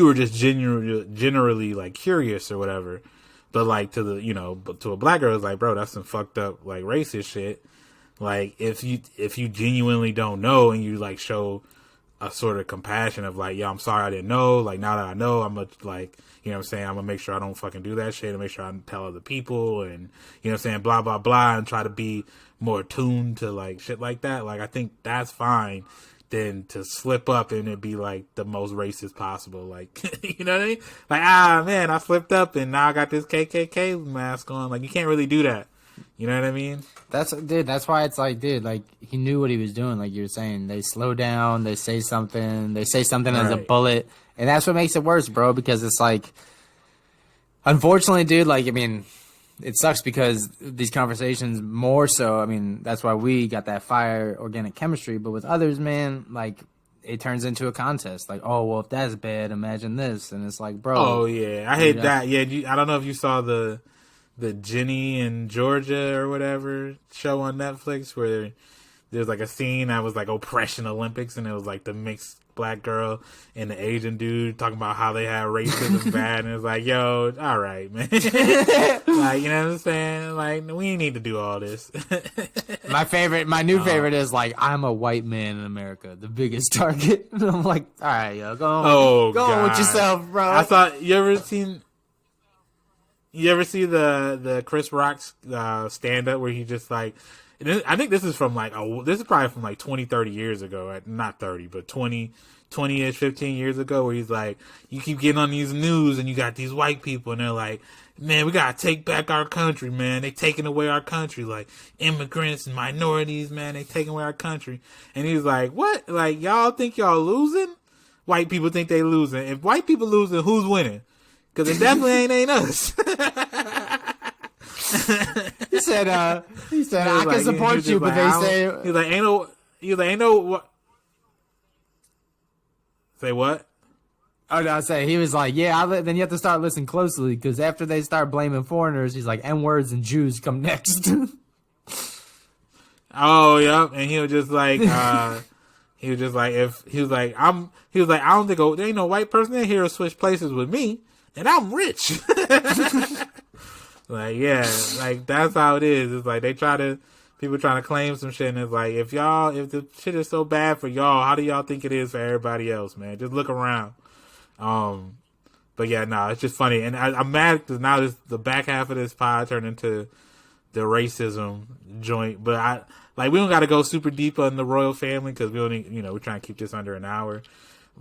were just generally like curious or whatever. But like to a black girl, it's like, bro, that's some fucked up like racist shit. Like if you genuinely don't know and you like show a sort of compassion of like, yeah, I'm sorry I didn't know. Like now that I know, I'm gonna like, I'm gonna make sure I don't fucking do that shit and make sure I tell other people and blah blah blah and try to be more attuned to like shit like that. Like I think that's fine than to slip up and it be like the most racist possible. Like you know what I mean? Like man, I slipped up and now I got this KKK mask on. Like you can't really do that. You know what I mean? That's why it's like, dude, like he knew what he was doing. Like you were saying, they slow down, they say something as a bullet, and that's what makes it worse, bro. Because it's like, unfortunately, dude, like I mean, it sucks because these conversations more so. I mean, that's why we got that fire organic chemistry. But with others, man, like it turns into a contest. Like, oh well, if that's bad, imagine this, and it's like, bro. Oh yeah, I hate that. Yeah, I don't know if you saw the Ginny in Georgia or whatever show on Netflix where there's like a scene that was like Oppression Olympics and it was like the mixed black girl and the Asian dude talking about how they had racism bad and it's like, yo, all right, man. Like, you know what I'm saying? Like, we need to do all this. My new favorite is like, I'm a white man in America, the biggest target. And I'm like, all right, yo, go on with yourself, bro. I thought, you ever see the Chris Rock stand up where he just like, I think this is from like, this is probably from like 20, 30 years ago. Not 30, but 20-ish, 15 years ago where he's like, you keep getting on these news and you got these white people and they're like, man, we got to take back our country, man. They taking away our country. Like immigrants and minorities, man, they taking away our country. And he's like, what? Like y'all think y'all losing? White people think they losing. If white people losing, who's winning? Because it definitely ain't us. He said, I can support you, but they say... He's like, ain't no... What? Say what? Oh, no, I say, he was like, yeah, then you have to start listening closely, because after they start blaming foreigners, he's like, N-words and Jews come next. Oh, yep. And he was just like, I don't think there ain't no white person in here who switch places with me. And I'm rich. Like, yeah, like that's how it is. It's like people trying to claim some shit and it's like, if the shit is so bad for y'all, how do y'all think it is for everybody else, man? Just look around. But yeah, no, it's just funny. And I'm mad because now the back half of this pod turned into the racism joint. But we don't got to go super deep on the royal family because we only, we're trying to keep this under an hour.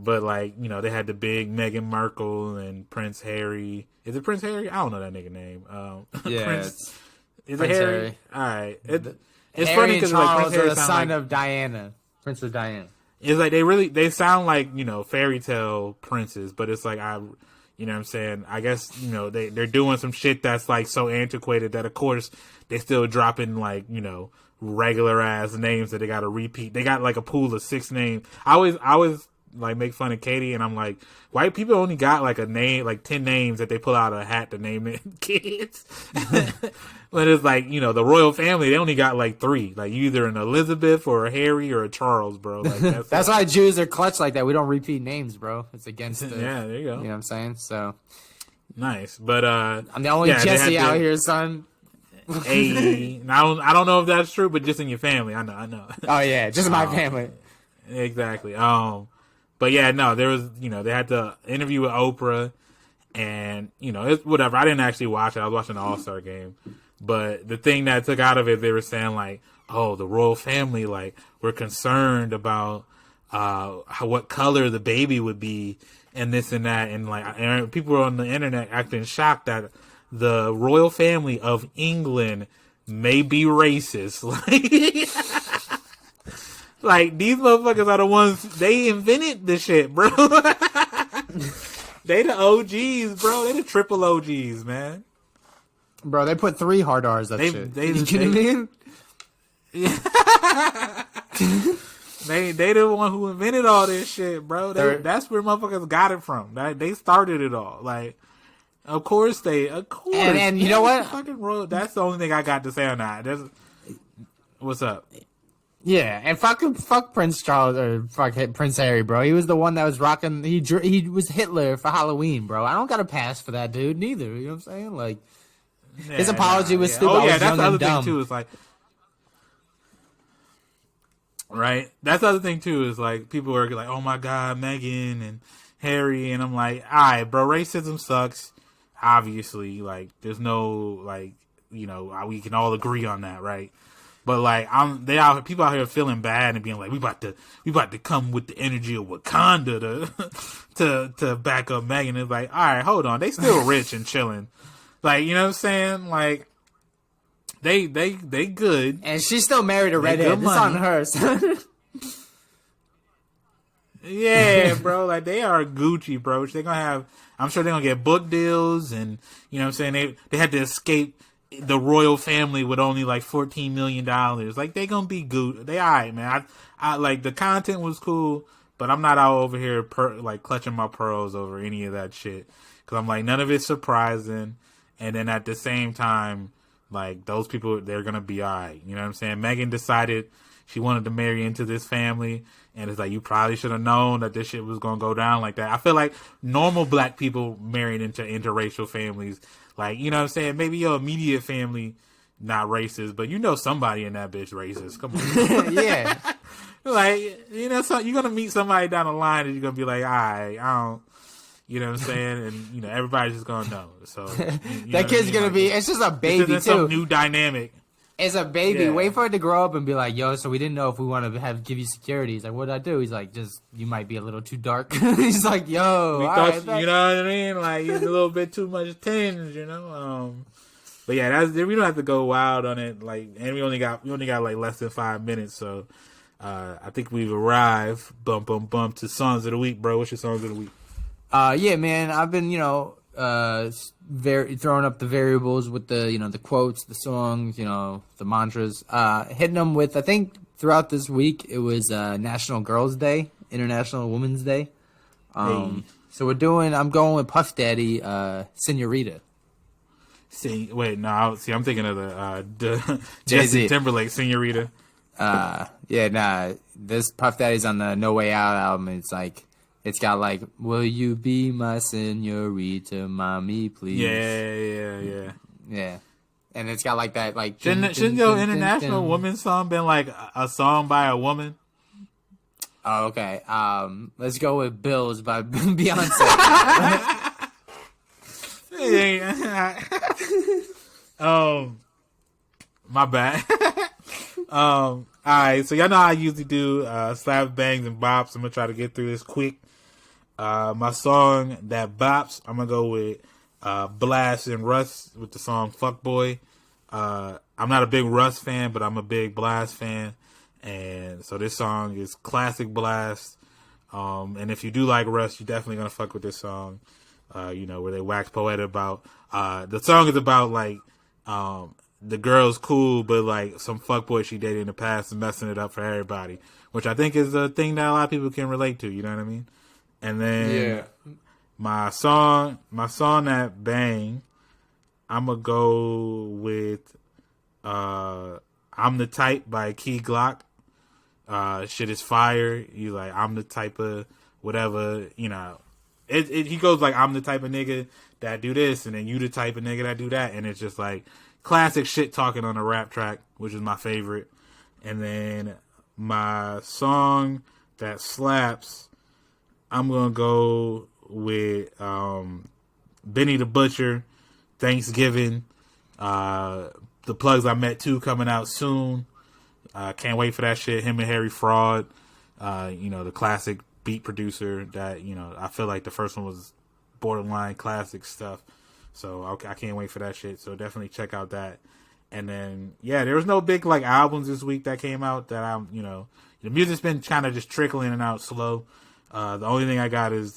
But, like, they had the big Meghan Markle and Prince Harry. Is it Prince Harry? I don't know that nigga name. Yeah, is it Harry? All right. It's Harry funny because like, Prince Harry the son of Diana. Prince of Diana. It's like they sound like, fairy tale princes. But it's like, you know what I'm saying? I guess, they're doing some shit that's, like, so antiquated that, of course, they still dropping, like, regular ass names that they got to repeat. They got, like, a pool of 6 names. I always like make fun of Katie and I'm like, white people only got like a name, like 10 names that they pull out of a hat to name their kids. But it's like, the royal family, they only got like 3, like either an Elizabeth or a Harry or a Charles, bro. Like that's why Jews are clutch like that. We don't repeat names, bro. It's against the, yeah, there you go. You know what I'm saying? So nice. But I'm the only Jesse out here, son. Hey, I don't know if that's true, but just in your family, I know. Oh yeah, just in my family. Exactly. But yeah, no, there was, they had the interview with Oprah and, it's whatever. I didn't actually watch it. I was watching the All-Star game. But the thing that I took out of it, they were saying like, oh, the royal family, like, we're concerned about, what color the baby would be and this and that. And people were on the internet acting shocked that the royal family of England may be racist. Like, these motherfuckers are the ones, they invented this shit, bro. They the OGs, bro. They the triple OGs, man. Bro, they put 3 hard R's that shit. You kidding me? They the one who invented all this shit, bro. That's where motherfuckers got it from. They started it all. Like, of course. And you know what? Fucking royal. That's the only thing I got to say on that. What's up? Yeah, and fuck Prince Charles or fuck Prince Harry, bro. He was the one that was rocking. He was Hitler for Halloween, bro. I don't got a pass for that dude neither. You know what I'm saying? Like, his apology was stupid. Oh yeah, I was that's the other dumb. thing too. Is like, right? That's the other thing too. Is like people are like, oh my god, Meghan and Harry, and I'm like, all right, bro. Racism sucks. Obviously, like, there's no like, we can all agree on that, right? But like, people out here feeling bad and being like, we about to come with the energy of Wakanda to back up Megan. It's like, all right, hold on, they still rich and chilling, like, you know what I'm saying? Like, they good, and she's still married to redhead. It's on her, son. Yeah, bro, like they are Gucci, bro. I'm sure they're gonna get book deals, and you know what I'm saying, they had to escape the royal family with only like $14 million. Like, they gonna be good. They alright, man. I like, the content was cool, but I'm not out over here like clutching my pearls over any of that shit, because I'm like, none of it's surprising. And then at the same time, like, those people, they're gonna be alright. You know what I'm saying? Megan decided she wanted to marry into this family, and it's like, you probably should have known that this shit was gonna go down like that. I feel like normal black people married into interracial families, like, you know what I'm saying? Maybe your immediate family not racist, but somebody in that bitch racist. Come on. Yeah. Like, so you're gonna meet somebody down the line and you're gonna be like, all right, I don't, you know what I'm saying? And, everybody's just gonna know. So that kid's gonna be, it's just a baby too. Some new dynamic. It's a baby. Yeah. Wait for it to grow up and be like, yo, so we didn't know if we want to give you security. He's like, what did I do? He's like, you might be a little too dark. He's like, yo, we thought, you know what I mean? Like, it's a little bit too much tinge, But yeah, we don't have to go wild on it. Like, and we only got like less than 5 minutes, so I think we've arrived. Bump to songs of the week, bro. What's your songs of the week? Yeah, man, I've been throwing up the variables with the the quotes, the songs, the mantras, hitting them with, I think throughout this week it was National Girls Day, International Women's Day. Hey. So I'm going with Puff Daddy, Senorita. I'm thinking of the Jay-Z. Justin Timberlake, Senorita. This Puff Daddy's on the No Way Out album. It's got like, will you be my senorita, mommy, please? Yeah. And it's got like that, like, shouldn't your International Woman song been like a song by a woman? Oh, okay. Let's go with Bills by Beyonce. My bad. All right, so y'all know how I usually do slaps, bangs, and bops. I'm gonna try to get through this quick. My song that bops, I'm gonna go with Blast and Russ with the song Fuckboy. I'm not a big Russ fan, but I'm a big Blast fan, and so this song is classic Blast. And if you do like Russ, you're definitely gonna fuck with this song. Where they wax poetic about the song is about like the girl's cool, but like some fuckboy she dated in the past and messing it up for everybody, which I think is a thing that a lot of people can relate to. You know what I mean? And then my song that bang, I'm gonna go with I'm the Type by Key Glock. Shit is fire. You like, I'm the type of whatever, he goes like, I'm the type of nigga that do this, and then you the type of nigga that do that, and it's just like classic shit talking on a rap track, which is my favorite. And then my song that slaps, I'm gonna go with Benny the Butcher, Thanksgiving. The Plugs I Met 2 coming out soon. Can't wait for that shit. Him and Harry Fraud, the classic beat producer that, I feel like the first one was borderline classic stuff. So I can't wait for that shit. So definitely check out that. And then, there was no big like albums this week that came out that the music's been kind of just trickling in and out slow. The only thing I got is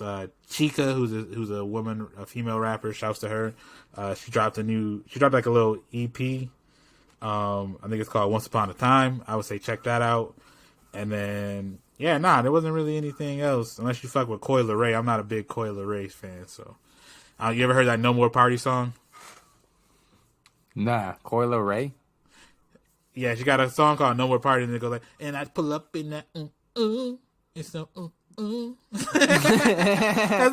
Chika, who's a woman, a female rapper. Shouts to her. She dropped like a little EP. I think it's called Once Upon a Time. I would say check that out. And then, there wasn't really anything else. Unless you fuck with Coi Leray. I'm not a big Coi Leray fan, so. You ever heard that No More Party song? Nah, Coi Leray? Yeah, she got a song called No More Party, and it goes like, and I pull up in that, it's so, That's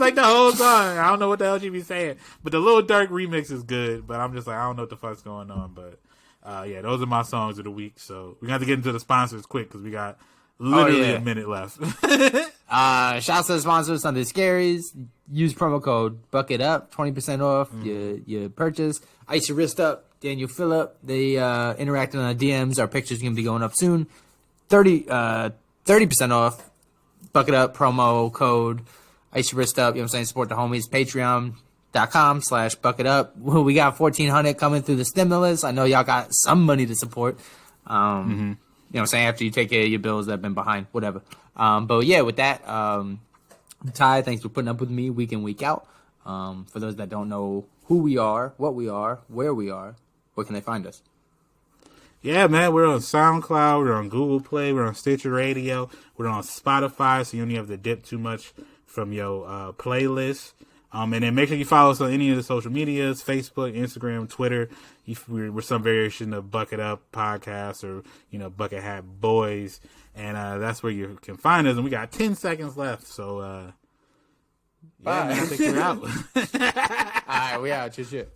like the whole song. I don't know what the hell she be saying. But the Lil Durk remix is good, but I'm just like, I don't know what the fuck's going on, but. Those are my songs of the week. So we have to get into the sponsors quick because we got literally a minute left. Shout out to the sponsors, Sunday Scaries. Use promo code Bucket Up, 20% off your purchase. Ice your wrist up, Daniel Phillip. They interacted on our DMs. Our pictures are gonna be going up soon. 30% off. Bucket Up promo code Ice your wrist up. You know what I'm saying? Support the homies. Patreon.com/bucket up. We got 1,400 coming through the stimulus. I know y'all got some money to support. You know what I'm saying? After you take care of your bills that have been behind, whatever. But yeah, with that, Ty, thanks for putting up with me week in, week out. For those that don't know who we are, what we are, where we are, where can they find us? Yeah, man, we're on SoundCloud, we're on Google Play, we're on Stitcher Radio, we're on Spotify, so you don't have to dip too much from your playlist. And then make sure you follow us on any of the social medias, Facebook, Instagram, Twitter. We're some variation of Bucket Up Podcast or, Bucket Hat Boys. And that's where you can find us. And we got 10 seconds left. So, bye. Man, I think we're out. All right, we out. Shit.